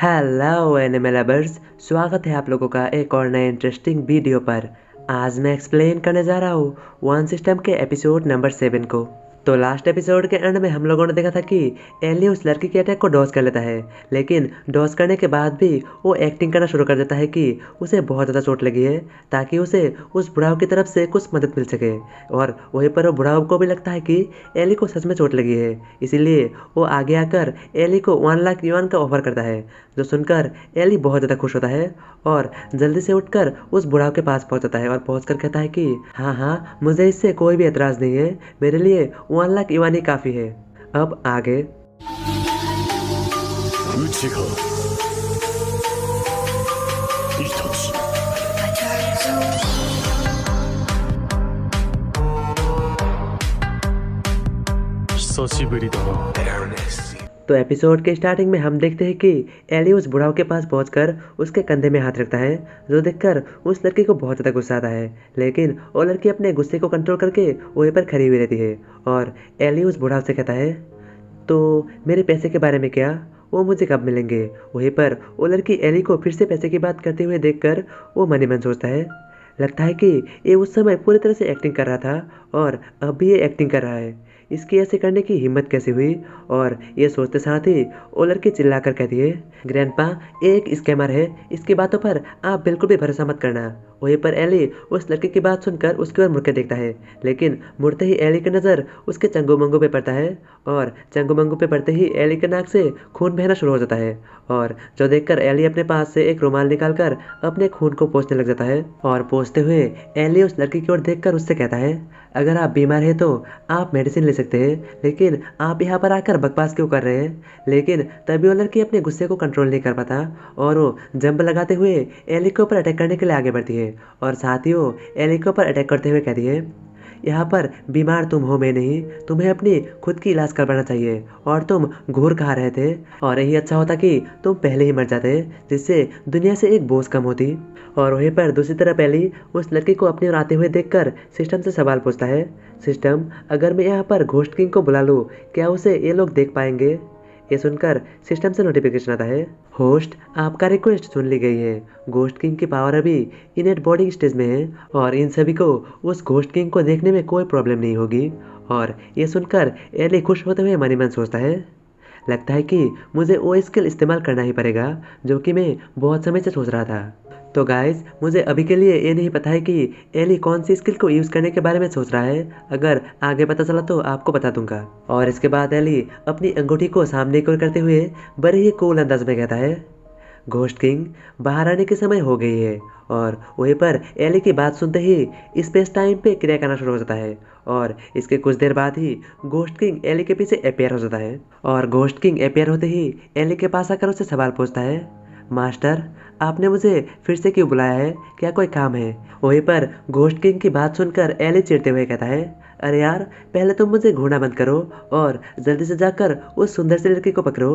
Hello anime lovers, स्वागत है आप लोगों का एक और नए इंटरेस्टिंग वीडियो पर। आज मैं एक्सप्लेन करने जा रहा हूँ वन सिस्टम के एपिसोड नंबर 7 को। तो लास्ट एपिसोड के एंड में हम लोगों ने देखा था कि एली उस लड़की के अटैक को डॉज कर लेता है, लेकिन डॉज करने के बाद भी वो एक्टिंग करना शुरू कर देता है कि उसे बहुत ज़्यादा चोट लगी है, ताकि उसे उस बुढ़ाऊ की तरफ से कुछ मदद मिल सके। और वहीं पर वो बुढ़ाऊ को भी लगता है कि एली को सच में चोट लगी है, इसीलिए वो आगे आकर एली को 1 लाख युआन का ऑफर करता है, जो सुनकर एली बहुत ज़्यादा खुश होता है और जल्दी से उठकर उस बुढ़ाऊ के पास पहुंचता है और पहुंचकर कहता है कि हाँ हाँ, मुझे इससे कोई भी एतराज़ नहीं है, मेरे लिए 1 लाख युआन ही काफ़ी है। अब आगे 無知がイタチ久しぶりだな。 तो एपिसोड के स्टार्टिंग में हम देखते हैं कि एली उस बुढ़ाऊ के पास पहुंचकर उसके कंधे में हाथ रखता है, जो देखकर उस लड़की को बहुत ज़्यादा गुस्सा आता है। लेकिन वो लड़की अपने गुस्से को कंट्रोल करके वहीं पर खड़ी हुई रहती है और एली उस बुढ़ाऊ से कहता है, तो मेरे पैसे के बारे में क्या, वो मुझे कब मिलेंगे। वहीं पर वो लड़की एली को फिर से पैसे की बात करते हुए देखकर वो मन ही मन सोचता है, लगता है कि ये उस समय पूरी तरह से एक्टिंग कर रहा था और अब भी ये एक्टिंग कर रहा है, इसकी ऐसे करने की हिम्मत कैसे हुई। और ये सोचते साथ ही वो लड़की चिल्लाकर कहती है, ग्रैंडपा ये एक स्कैमर है, इसकी बातों पर आप बिल्कुल भी भरोसा मत करना। वहीं पर एली उस लड़की की बात सुनकर उसकी ओर मुड़ के देखता है, लेकिन मुड़ते ही एली की नज़र उसके चंगू मंगू पे पड़ता है और चंगू मंगू पे पड़ते ही एली के नाक से खून बहना शुरू हो जाता है। और जो देखकर एली अपने पास से एक रुमाल निकालकर अपने खून को पोंछने लग जाता है और पोंछते हुए एली उस लड़की की ओर देखकर उससे कहता है, अगर आप बीमार हैं तो आप मेडिसिन ले सकते हैं, लेकिन आप यहाँ पर आकर बकवास क्यों कर रहे हैं। लेकिन तभी वो लड़की अपने गुस्से को कंट्रोल नहीं कर पाता और वो जंप लगाते हुए एली के ऊपर अटैक करने के लिए आगे बढ़ती है और साथ ही वो एली के ऊपर अटैक करते हुए कहती है, यहाँ पर बीमार तुम हो, मैं नहीं, तुम्हें अपनी खुद की इलाज करवाना चाहिए और तुम घूर खा रहे थे और यही अच्छा होता कि तुम पहले ही मर जाते, जिससे दुनिया से एक बोझ कम होती। और वहीं पर दूसरी तरफ एली उस लड़की को अपनी ओर आते हुए देखकर सिस्टम से सवाल पूछता है, सिस्टम अगर मैं यहाँ पर घोस्ट किंग को बुला लूँ, क्या उसे ये लोग देख पाएंगे। ये सुनकर सिस्टम से नोटिफिकेशन आता है, होस्ट आपका रिक्वेस्ट सुन ली गई है, घोस्ट किंग की पावर अभी इनेट बॉडी स्टेज में है और इन सभी को उस घोस्ट किंग को देखने में कोई प्रॉब्लम नहीं होगी। और ये सुनकर एली खुश होते हुए मन ही मन सोचता है, लगता है कि मुझे वो स्किल इस्तेमाल करना ही पड़ेगा जो कि मैं बहुत समय से सोच रहा था। तो गाइस मुझे अभी के लिए ये नहीं पता है कि एली कौन सी स्किल को यूज़ करने के बारे में सोच रहा है, अगर आगे पता चला तो आपको बता दूंगा। और इसके बाद एली अपनी अंगूठी को सामने की ओर करते हुए बड़े ही कूल अंदाज में कहता है, घोस्ट किंग बाहर आने के समय हो गई है। और वहीं पर एली की बात सुनते ही स्पेस टाइम पे क्रिया करना शुरू हो जाता है और इसके कुछ देर बाद ही घोस्ट किंग एली के पीछे अपेयर हो जाता है। और घोस्ट किंग अपेयर होते ही एली के पास आकर उससे सवाल पूछता है, मास्टर आपने मुझे फिर से क्यों बुलाया है, क्या कोई काम है। वहीं पर घोस्ट किंग की बात सुनकर एली चिढ़ते हुए कहता है, अरे यार पहले तुम मुझे घूरना बंद करो और जल्दी से जाकर उस सुंदर सी लड़की को पकड़ो।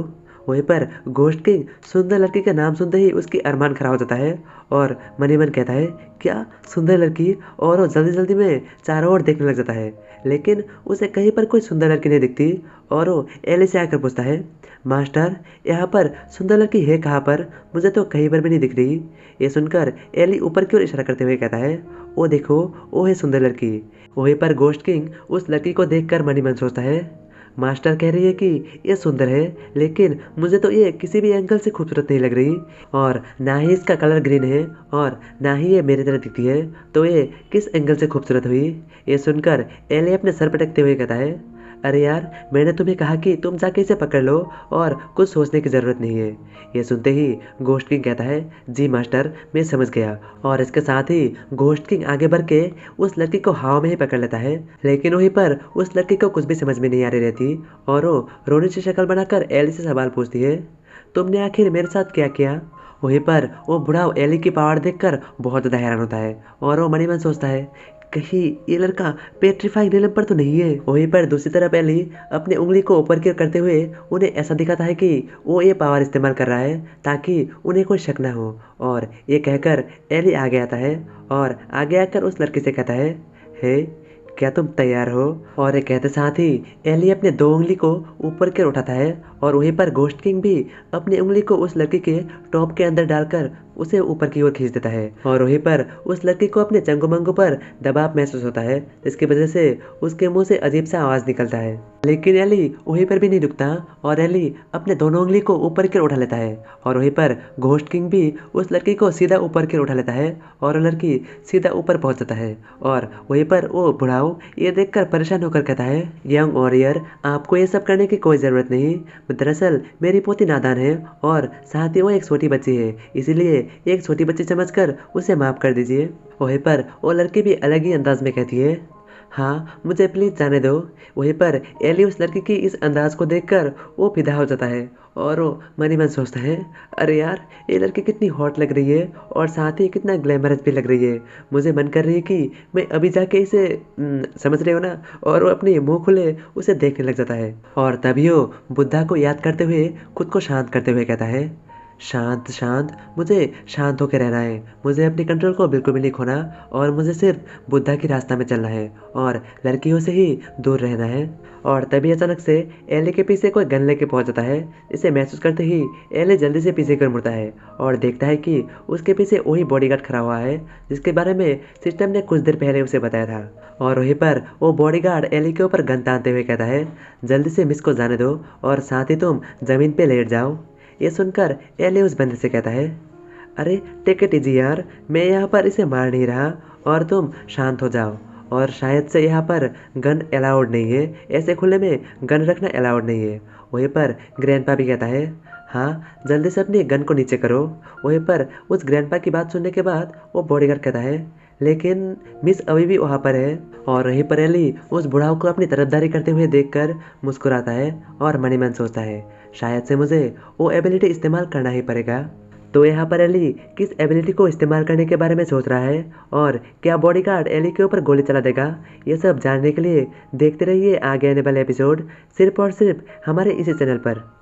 वहीं पर घोस्ट किंग सुंदर लड़की का नाम सुनते ही उसकी अरमान खराब हो जाता है और मन ही मन कहता है, क्या सुंदर लड़की, और वो जल्दी जल्दी में चारों ओर देखने लग जाता है, लेकिन उसे कहीं पर कोई सुंदर लड़की नहीं दिखती। और वो एली से आकर पूछता है, मास्टर यहाँ पर सुंदर लड़की है कहाँ पर, मुझे तो कहीं पर भी नहीं दिख रही। ये सुनकर एली ऊपर की ओर इशारा करते हुए कहता है, ओ देखो वो है सुंदर लड़की। वहीं पर घोस्ट किंग उस लड़की को देखकर मन ही मन सोचता है, मास्टर कह रही है कि ये सुंदर है, लेकिन मुझे तो ये किसी भी एंगल से खूबसूरत नहीं लग रही और ना ही इसका कलर ग्रीन है और ना ही ये मेरी तरह दिखती है, तो ये किस एंगल से खूबसूरत हुई। ये सुनकर एली अपने सर पटकते हुए कहता है, अरे यार मैंने तुम्हें कहा कि तुम जाके इसे पकड़ लो और कुछ सोचने की ज़रूरत नहीं है। ये सुनते ही घोस्ट किंग कहता है, जी मास्टर मैं समझ गया। और इसके साथ ही घोस्ट किंग आगे बढ़ के उस लड़की को हवा में ही पकड़ लेता है, लेकिन वहीं पर उस लड़की को कुछ भी समझ में नहीं आ रही रहती और वो रोनी से शक्ल बनाकर एली से सवाल पूछती है, तुमने आखिर मेरे साथ क्या किया। वहीं पर वो बुढ़ा एली की पावर देखकर बहुत ज़्यादा हैरान होता है और वो मन ही मन सोचता है, कहीं ये लड़का पेट्रीफाइड नीलम पर तो नहीं है। वहीं पर दूसरी तरफ एली अपनी उंगली को ऊपर की ओर करते हुए उन्हें ऐसा दिखाता है कि वो ये पावर इस्तेमाल कर रहा है ताकि उन्हें कोई शक ना हो। और ये कहकर एली आगे आता है और आगे आकर उस लड़की से कहता है, हे क्या तुम तैयार हो? और ये कहते साथ ही एली अपने 2 उंगली को ऊपर की ओर उठाता है और वहीं पर घोस्ट किंग भी अपनी उंगली को उस लड़की के टॉप के अंदर डालकर उसे ऊपर की ओर खींच देता है और वहीं पर उस लड़की को अपने चंगुमंगू पर दबाव महसूस होता है, जिसकी वजह से उसके मुंह से अजीब सा आवाज निकलता है। लेकिन एली वहीं पर भी नहीं रुकता और एली अपने दोनों उंगली को ऊपर की ओर उठा लेता है और वहीं पर घोस्ट किंग भी उस लड़की को सीधा ऊपर की ओर उठा लेता है और वो लड़की सीधा ऊपर पहुंच जाता है। और वहीं पर वो बुढ़ाऊ ये देखकर परेशान होकर कहता है, यंग वॉरियर, आपको ये सब करने की कोई ज़रूरत नहीं। दरअसल मेरी पोती नादान है और साथ ही वो एक छोटी बच्ची है, इसीलिए एक छोटी बच्ची समझकर उसे माफ़ कर दीजिए। वहीं पर वो लड़की भी अलग ही अंदाज में कहती है, हाँ मुझे प्लीज़ जाने दो। वहीं पर एली उस लड़की की इस अंदाज को देखकर वो फिदा हो जाता है और वो मन ही मन सोचता है, अरे यार ये लड़की कितनी हॉट लग रही है और साथ ही कितना ग्लैमरस भी लग रही है। मुझे मन कर रही है कि मैं अभी जाके इसे समझ रहे हो ना, और वो अपने मुंह खुले उसे देखने लग जाता है। और तभी वो बुद्धा को याद करते हुए खुद को शांत करते हुए कहता है, शांत शांत, मुझे शांत होकर रहना है, मुझे अपने कंट्रोल को बिल्कुल भी नहीं खोना और मुझे सिर्फ बुद्धा की रास्ता में चलना है और लड़कियों से ही दूर रहना है। और तभी अचानक से एले के पीछे कोई गन लेके पहुंच जाता है। इसे महसूस करते ही एले जल्दी से पीछे कर मुड़ता है और देखता है कि उसके पीछे वही बॉडीगार्ड खड़ा हुआ है जिसके बारे में सिस्टम ने कुछ देर पहले उसे बताया था। और वहीं पर वो बॉडीगार्ड एले के ऊपर गन तानते हुए कहता है, जल्दी से मिस को जाने दो और साथ ही तुम ज़मीन पर लेट जाओ। ये सुनकर एले उस बंदे से कहता है, अरे टेक इट इजी यार, मैं यहाँ पर इसे मार नहीं रहा और तुम शांत हो जाओ। और शायद से यहाँ पर गन अलाउड नहीं है, ऐसे खुले में गन रखना अलाउड नहीं है। वहीं पर ग्रैंडपा भी कहता है, हाँ जल्दी से अपनी गन को नीचे करो। वहीं पर उस ग्रैंडपा की बात सुनने के बाद वो बॉडीगार्ड कहता है, लेकिन मिस अभी भी वहाँ पर है। और वहीं पर एली उस बुढ़ाऊ को अपनी तरफदारी करते हुए देखकर मुस्कुराता है और मन ही मन सोचता है, शायद से मुझे वो एबिलिटी इस्तेमाल करना ही पड़ेगा। तो यहाँ पर एली किस एबिलिटी को इस्तेमाल करने के बारे में सोच रहा है और क्या बॉडीगार्ड एली के ऊपर गोली चला देगा, ये सब जानने के लिए देखते रहिए आगे आने वाले एपिसोड सिर्फ और सिर्फ हमारे इसी चैनल पर।